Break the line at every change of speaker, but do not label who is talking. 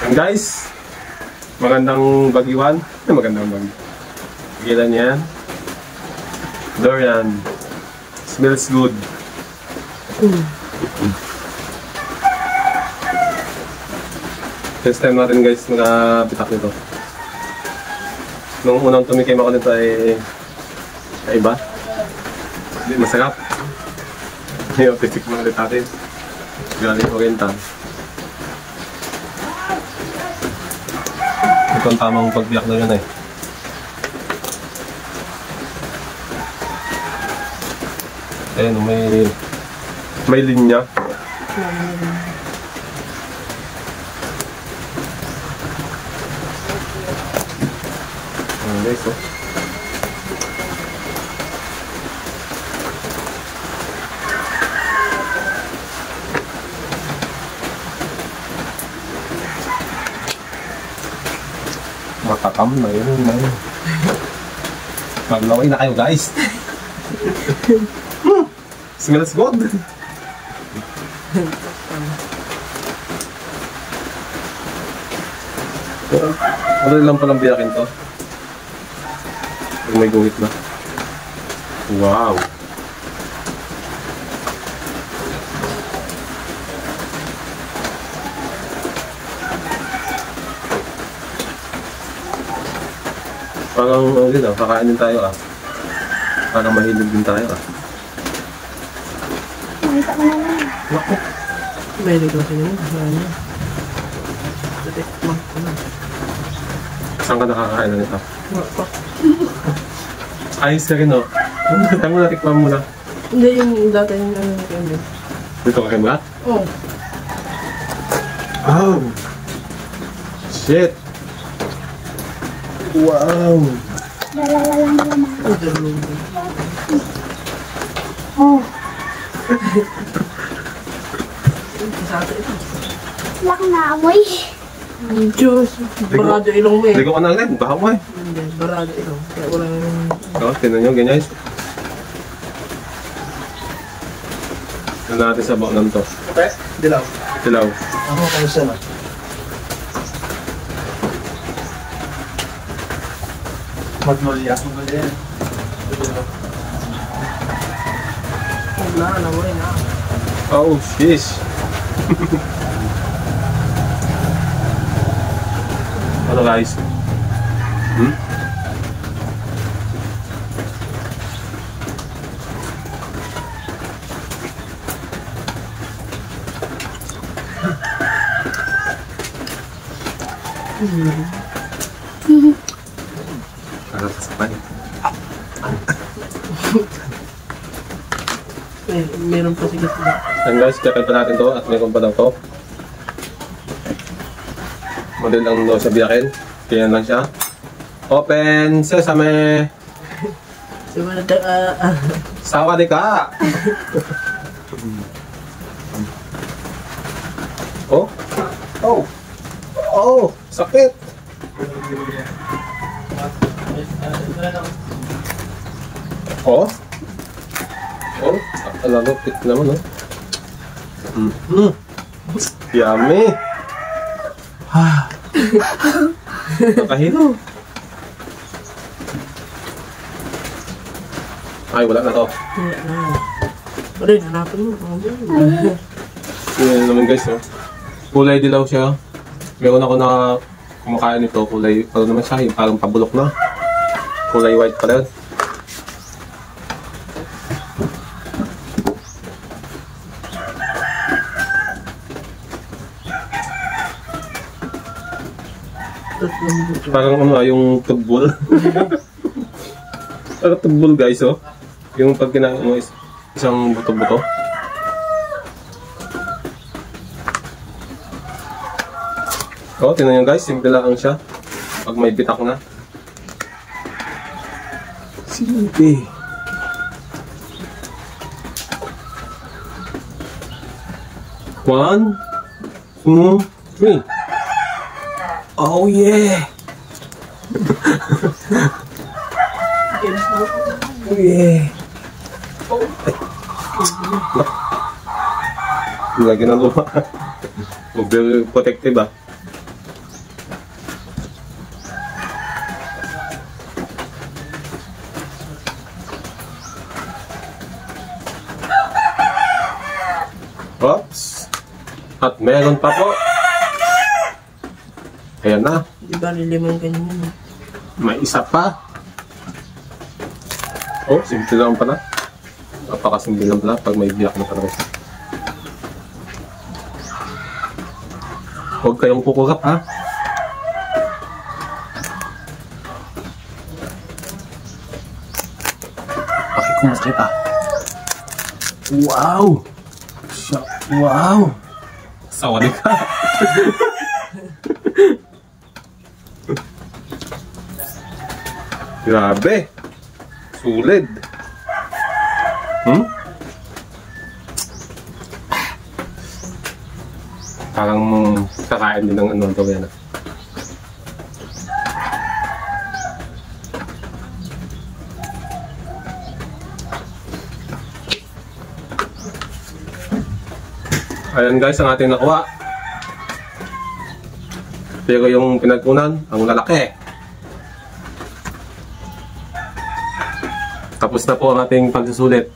And guys, magandang bagiwan. Magandang bagi. Gilan yan. Durian. Smells good. First time natin guys nakapitak nito. Nung unang tumikim ako nito ay kaiba. Hindi masarap. Ngayon, titikman ulit natin. Galing Oriental. Ito ang tamang pagbiyak na yun eh. Ayan, may linya. Ayan guys, oh. Matakam na yun. Maglaway na kayo guys. Smells good. Ano lang palang biyakin to? May guhit na. Wow. Parang din kakain din tayo Parang mahilig din tayo
Nakita ko na lang.
Naku.
Mahilig ko sa'yo. Tatikman ko na.
Saan ka nakakain na nito?
Wako.
Ayos ka rin Saan mo natikman mo na?
Hindi yung dati yung ano.
Dito ka kayo ba?
Oo.
Oh! Shit! Wow!
Lalalang naman.
Ang dami.
Oh.
Kasama ito.
Wala kang naamoy.
Diyos. Barado ilong mo eh.
Ligo ka na agad, baka mo
Hindi. Barado ilong. Kaya wala naman.
Tinan nyo, ganyan. Ano natin sa bawang to?
Okay, dilaw.
Silaw.
Ako, kamusta na? Magnolia. Magnolia yan.
Wala, namurin na.
Oh, sheesh! Ano guys? Para sa sabay.
Meron pa sige sila.
And guys, checkin pa natin to at meron pa daw to. Model lang daw sa biyakin. Kaya lang siya. Open sesame!
Sumunod
Sawadi ka! Oh? Oh! Oh! Sakit! Oh? Oh? Alagapit naman, oh. Yummy! Nakahilo. Ay, wala na to.
Wala na. Wala, hanapin mo.
Yan naman guys, oh. Kulay dilaw siya. Meron ako na kumakain nito. Kulay, ano naman siya, yung parang pabulok na. Kulay white pa rin. Parang ano yung tugbol. Parang tugbol guys, oh. Yung pag kinain mo isang buto-buto. Oh, tingnan nyo guys, simple lang siya. Pag may bitak na. Simple. One, two, three. Oh yeah! Oh yeah! Lagi na lupa. Very protective ah. At meron pa po. Ayan na.
Di ba lilimang ganyan?
May isa pa. Oh, simple lang pala. Napakasimple lang pala pag may biyak na talaga. Huwag kayong kukurap, ha? Pakikumasakit, ha? Wow! Wow! Sawali ka! Grabe! Sulit! Parang kakain din ng ano ito yan. Ayan guys, ang ating nakuha. Pero yung pinagkunan, ang lalaki. Tapos na po ang ating pagsusulit.